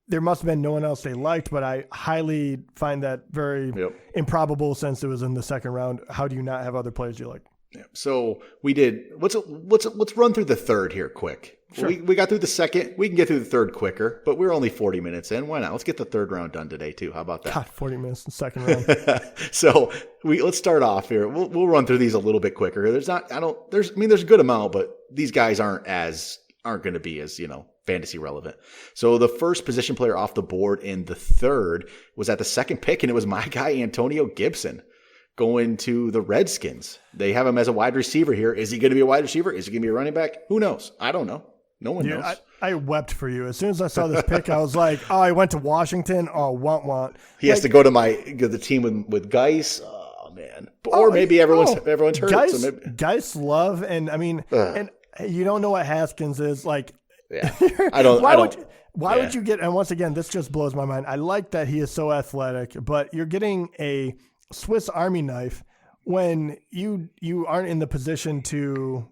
There must have been no one else they liked, but I highly find that very improbable since it was in the second round. How do you not have other players you like? Yeah. So we did. Let's run through the third here quick. Sure. We got through the second. We can get through the third quicker, but we're only 40 minutes in. Why not? Let's get the third round done today too. How about that? God, 40 minutes in the second round. So let's start off here. We'll run through these a little bit quicker. There's a good amount, but these guys aren't going to be as, fantasy relevant. So the first position player off the board in the third was at the second pick, and it was my guy Antonio Gibson going to the Redskins. They have him as a wide receiver here. Is he going to be a wide receiver? Is he going to be a running back? Who knows? I don't know. No one knows. I wept for you. As soon as I saw this pick, I was like, oh, I went to Washington. Oh, want. He has to go to the team with Geis. Oh, man. Or maybe everyone's hurt. Geis, so maybe. Geis love, and I mean, and you don't know what Haskins is like. Yeah. Why would you get, and once again, this just blows my mind. I like that he is so athletic, but you're getting a Swiss Army knife when you aren't in the position to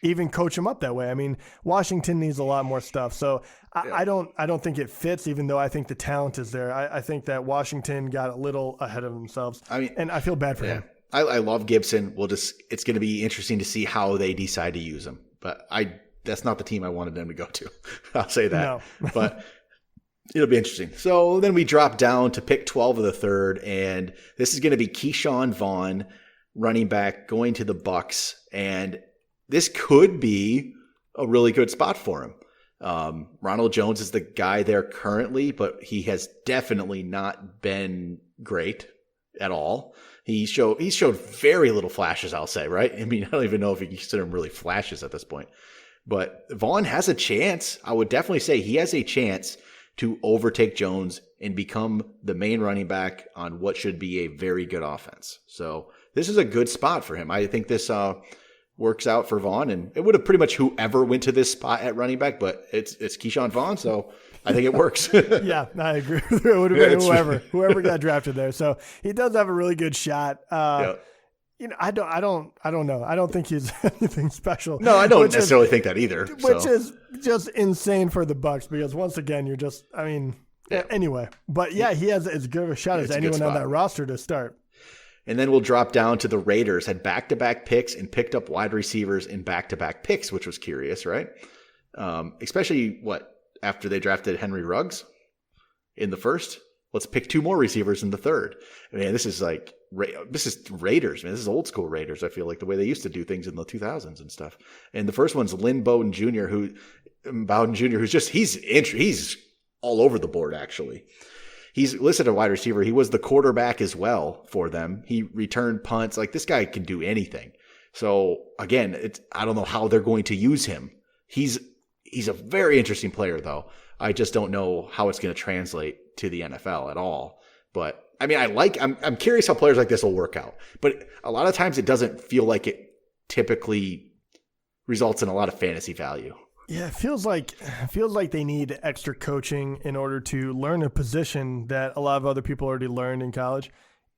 even coach him up that way. I mean, Washington needs a lot more stuff. So I don't think it fits, even though I think the talent is there. I think that Washington got a little ahead of themselves. And I feel bad for him. I love Gibson. It's going to be interesting to see how they decide to use him. But that's not the team I wanted them to go to. I'll say that. No. But it'll be interesting. So then we drop down to pick 12 of the third, and this is going to be Keyshawn Vaughn, running back, going to the Bucs, and this could be a really good spot for him. Ronald Jones is the guy there currently, but he has definitely not been great at all. He showed very little flashes, I'll say, right? I mean, I don't even know if you consider him really flashes at this point. But Vaughn has a chance. I would definitely say he has a chance to overtake Jones and become the main running back on what should be a very good offense. So this is a good spot for him. I think this works out for Vaughn, and it would have pretty much whoever went to this spot at running back, but it's Keyshawn Vaughn, so I think it works. Yeah, I agree. It would have been whoever got drafted there. So he does have a really good shot. I don't know. I don't think he's anything special. No, I don't necessarily think that either. Which is just insane for the Bucs, because once again, anyway. But yeah, he has as good of a shot as anyone on that roster to start. And then we'll drop down to the Raiders, had back-to-back picks and picked up wide receivers in back-to-back picks, which was curious, right? Especially, after they drafted Henry Ruggs in the first? Let's pick two more receivers in the third. Man, this is Raiders, man. This is old school Raiders, I feel like, the way they used to do things in the 2000s and stuff. And the first one's Lynn Bowden Jr., he's all over the board, actually. He's listed a wide receiver. He was the quarterback as well for them. He returned punts. Like, this guy can do anything. So again, I don't know how they're going to use him. He's a very interesting player, though. I just don't know how it's going to translate to the NFL at all. But I mean, I'm curious how players like this will work out. But a lot of times it doesn't feel like it typically results in a lot of fantasy value. Yeah, it feels like they need extra coaching in order to learn a position that a lot of other people already learned in college.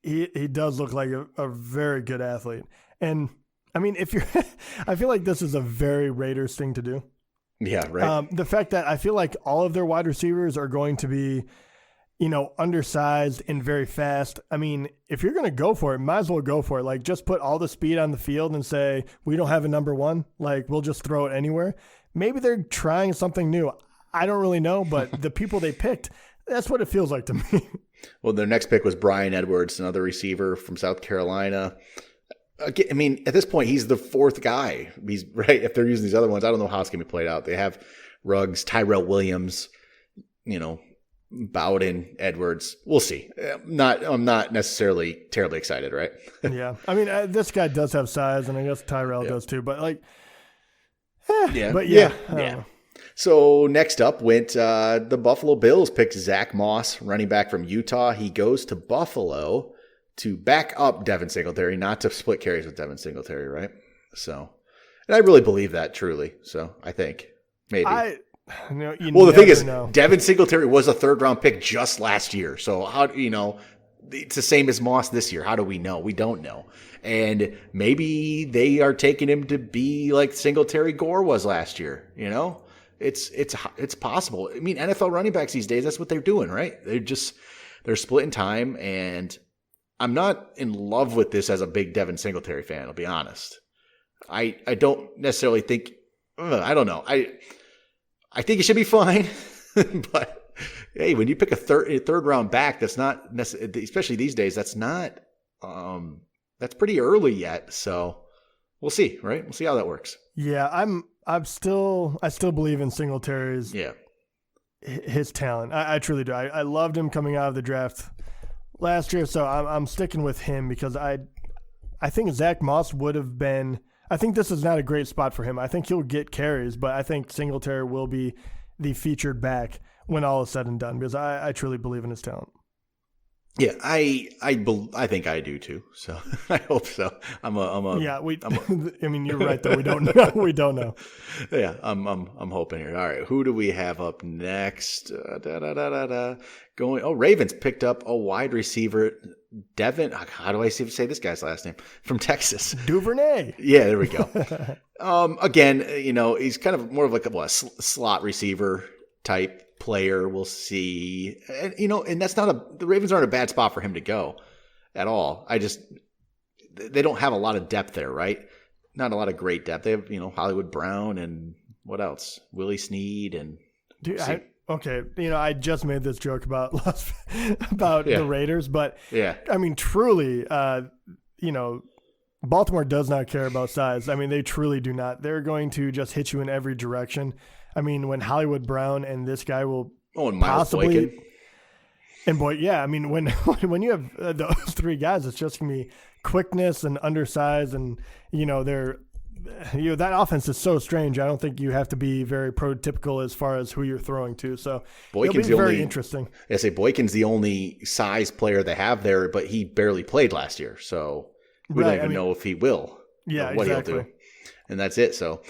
He does look like a very good athlete. And I mean, I feel like this is a very Raiders thing to do. Yeah, right. The fact that I feel like all of their wide receivers are going to be, undersized and very fast. I mean, if you're going to go for it, might as well go for it. Like, just put all the speed on the field and say, we don't have a number one. Like, we'll just throw it anywhere. Maybe they're trying something new. I don't really know, but the people they picked, that's what it feels like to me. Well, their next pick was Brian Edwards, another receiver from South Carolina. I mean, at this point, he's the fourth guy. He's right. If they're using these other ones, I don't know how it's going to be played out. They have Ruggs, Tyrell Williams, Bowden, Edwards. We'll see. I'm not necessarily terribly excited, right? Yeah. I mean, this guy does have size, and I guess Tyrell does too. But yeah. So next up went the Buffalo Bills picked Zach Moss, running back from Utah. He goes to Buffalo to back up Devin Singletary, not to split carries with Devin Singletary, right? So, and I really believe that, truly. So I think maybe. The thing is, Devin Singletary was a third-round pick just last year. So how it's the same as Moss this year. How do we know? We don't know. And maybe they are taking him to be like Singletary Gore was last year. It's possible. I mean, NFL running backs these days, that's what they're doing, right? They're splitting time, and I'm not in love with this as a big Devin Singletary fan, I'll be honest. I don't necessarily think. I don't know. I think it should be fine, but hey, when you pick a third round back, that's not necessarily, especially these days. That's not. That's pretty early yet. So we'll see, right? We'll see how that works. Yeah, I still believe in Singletary's. Yeah. His talent. I truly do. I loved him coming out of the draft last year, so I'm sticking with him because I think Zach Moss would have been. I think this is not a great spot for him. I think he'll get carries, but I think Singletary will be the featured back when all is said and done because I truly believe in his talent. Yeah, I think I do too. So I hope so. I mean, you're right though. We don't know. We don't know. Yeah, I'm hoping here. All right, who do we have up next? Ravens picked up a wide receiver, Devin. How do I say this guy's last name? From Texas, Duvernay. Yeah, there we go. Again, he's kind of more of like a slot receiver type player. We'll see. And, and that's the Ravens aren't a bad spot for him to go at all. They don't have a lot of depth there, right? Not a lot of great depth. They have, Hollywood Brown and what else? Willie Snead and okay. I just made this joke about the Raiders, but yeah, I mean, truly, Baltimore does not care about size. I mean, they truly do not. They're going to just hit you in every direction. I mean, when Hollywood Brown and this guy will and Miles possibly Boykin. And boy, yeah, I mean, when you have those three guys, it's just gonna be quickness and undersized, and that offense is so strange. I don't think you have to be very prototypical as far as who you're throwing to. So Boykin's it'll be very interesting. I say Boykin's the only size player they have there, but he barely played last year, so we don't even know if he will. Yeah, what exactly. He'll do, and that's it. So.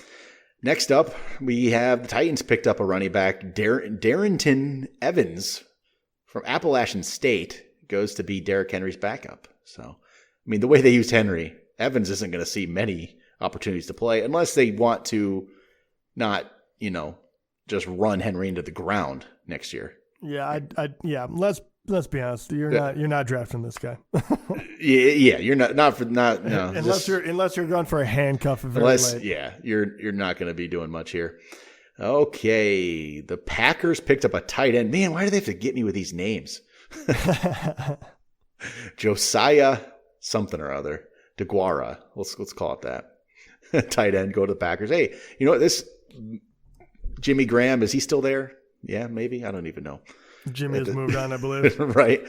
Next up, we have the Titans picked up a running back, Darrington Evans from Appalachian State, goes to be Derrick Henry's backup. So, I mean, the way they used Henry, Evans isn't going to see many opportunities to play unless they want to not, just run Henry into the ground next year. Yeah, Let's be honest. You're not drafting this guy. yeah. You're not unless you're going for a handcuff. Late. Yeah, you're not going to be doing much here. Okay, the Packers picked up a tight end. Man, why do they have to get me with these names? Josiah something or other. DeGuara. Let's call it that. Tight end, go to the Packers. Hey, you know what? This Jimmy Graham, is he still there? Yeah, maybe. I don't even know. Jimmy has moved on, I believe. Right.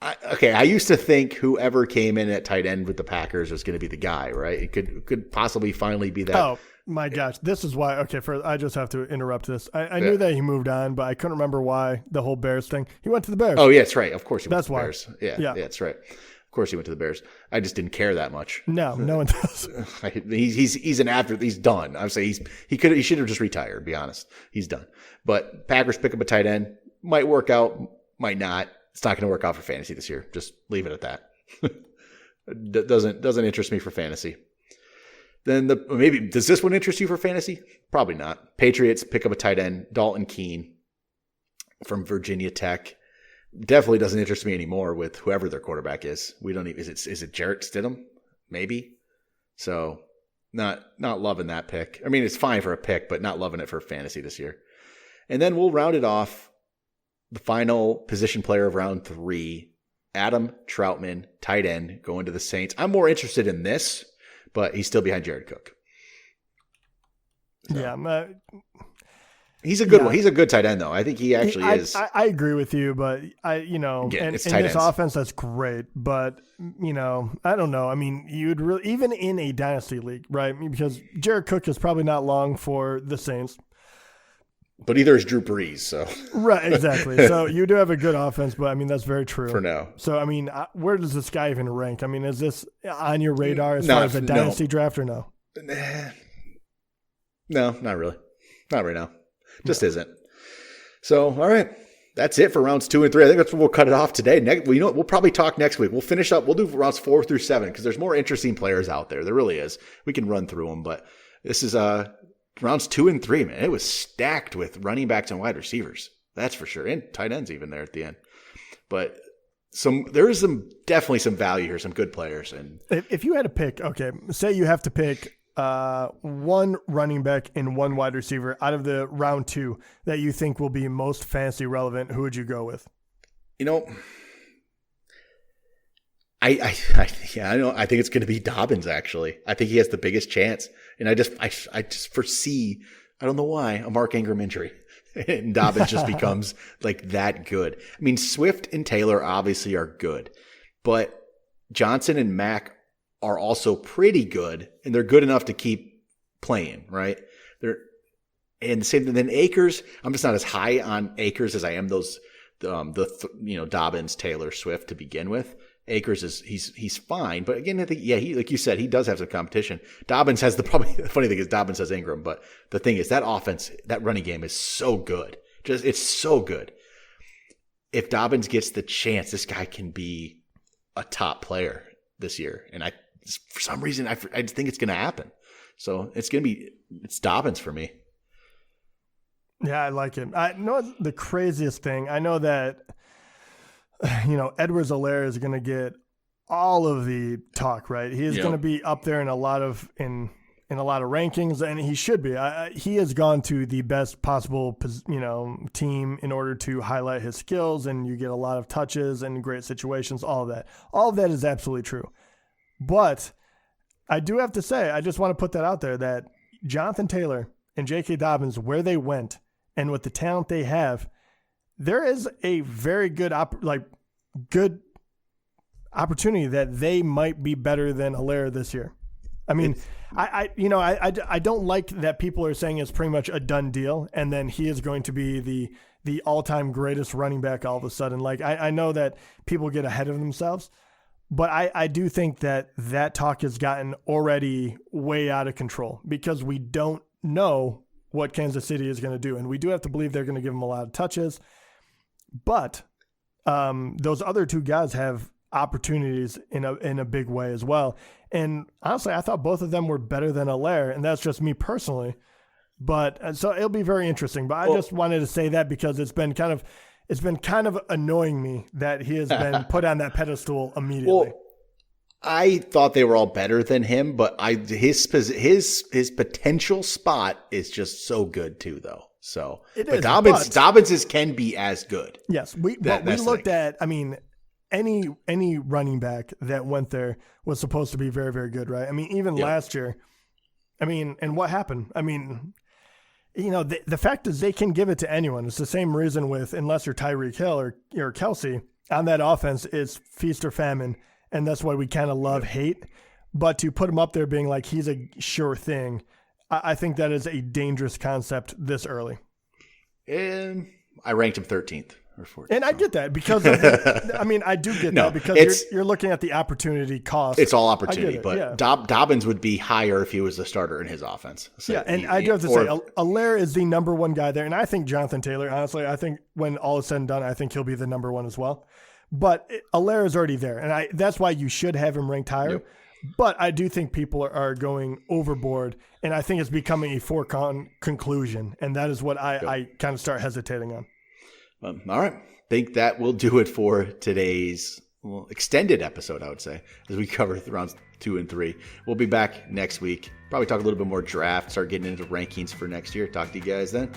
I used to think whoever came in at tight end with the Packers was going to be the guy, right? It could possibly finally be that. Oh, my gosh. This is why. Okay, I just have to interrupt this. I knew that he moved on, but I couldn't remember why, the whole Bears thing. He went to the Bears. Oh, yeah, that's right. Of course he went to the why. Bears. Yeah, that's right. Of course he went to the Bears. I just didn't care that much. No one does. He's an after. He's done. I would say he should have just retired, to be honest. He's done. But Packers pick up a tight end. Might work out, might not. It's not going to work out for fantasy this year. Just leave it at that. Doesn't interest me for fantasy. Then maybe does this one interest you for fantasy? Probably not. Patriots pick up a tight end, Dalton Keene from Virginia Tech. Definitely doesn't interest me anymore with whoever their quarterback is. We don't even is it Jarrett Stidham? Maybe. So not loving that pick. I mean, it's fine for a pick, but not loving it for fantasy this year. And then we'll round it off. The final position player of round 3, Adam Troutman, tight end, going to the Saints. I'm more interested in this, but he's still behind Jared Cook. So. Yeah. He's a good one. He's a good tight end, though. I think he actually is. I agree with you, but in this offense, that's great. But, I don't know. I mean, you'd really, even in a dynasty league, right? Because Jared Cook is probably not long for the Saints. But either is Drew Brees, so. Right, exactly. So you do have a good offense, but I mean, that's very true. For now. So, I mean, where does this guy even rank? I mean, is this on your radar as far as a dynasty draft or no? No, not really. Not right now. Just isn't. So, all right. That's it for rounds 2 and 3. I think that's where we'll cut it off today. We'll probably talk next week. We'll finish up. We'll do rounds 4 through 7 because there's more interesting players out there. There really is. We can run through them, but this is rounds 2 and 3, man. It was stacked with running backs and wide receivers. That's for sure. And tight ends even there at the end. But there is definitely some value here, some good players. And if you had to pick, okay, say you have to pick one running back and one wide receiver out of the round 2 that you think will be most fantasy relevant, who would you go with? I think it's going to be Dobbins. Actually, I think he has the biggest chance, and I just foresee, I don't know why, a Mark Ingram injury, and Dobbins just becomes like that good. I mean, Swift and Taylor obviously are good, but Johnson and Mack are also pretty good, and they're good enough to keep playing, right? And the same thing. Then Akers, I'm just not as high on Akers as I am those Dobbins, Taylor, Swift to begin with. Akers he's fine, but again, I think he, like you said, he does have some competition. Dobbins has the funny thing is Dobbins has Ingram, but the thing is that offense, that running game is so good. It's so good. If Dobbins gets the chance, this guy can be a top player this year, and for some reason I think it's going to happen. So it's Dobbins for me. Yeah, I like it. I know the craziest thing. I know that Edwards-Helaire is going to get all of the talk, right? He is going to be up there in a lot of rankings, and he should be. He has gone to the best possible, team in order to highlight his skills, and you get a lot of touches and great situations. All of that. All of that is absolutely true. But I do have to say, I just want to put that out there that Jonathan Taylor and J.K. Dobbins, where they went, and with the talent they have, there is a very good opportunity that they might be better than Helaire this year. I mean, I don't like that people are saying it's pretty much a done deal, and then he is going to be the all-time greatest running back all of a sudden. Like I know that people get ahead of themselves, but I do think that talk has gotten already way out of control because we don't know what Kansas City is going to do, and we do have to believe they're going to give him a lot of touches. But those other two guys have opportunities in a big way as well. And honestly, I thought both of them were better than Helaire, and that's just me personally. But so it'll be very interesting. But I just wanted to say that because it's been kind of annoying me that he has been put on that pedestal immediately. Well, I thought they were all better than him, but his potential spot is just so good too, though. So, Dobbins can be as good. Yes, we looked at. I mean, any running back that went there was supposed to be very, very good, right? I mean, even last year. I mean, and what happened? I mean, the fact is they can give it to anyone. It's the same reason with unless you're Tyreek Hill or Kelsey on that offense, it's feast or famine, and that's why we kind of love hate. But to put him up there being like he's a sure thing. I think that is a dangerous concept this early. And I ranked him 13th or 14th. And I get that because I do get that because you're looking at the opportunity cost. It's all opportunity, but Dobbins would be higher if he was the starter in his offense. So I do have to say, Helaire is the number one guy there, and I think Jonathan Taylor, honestly, I think when all is said and done, I think he'll be the number one as well. But Helaire is already there, and that's why you should have him ranked higher. Yep. But I do think people are going overboard, and I think it's becoming a foregone conclusion, and that is what I kind of start hesitating on. All right. I think that will do it for today's extended episode, I would say, as we cover rounds 2 and 3. We'll be back next week. Probably talk a little bit more draft, start getting into rankings for next year. Talk to you guys then.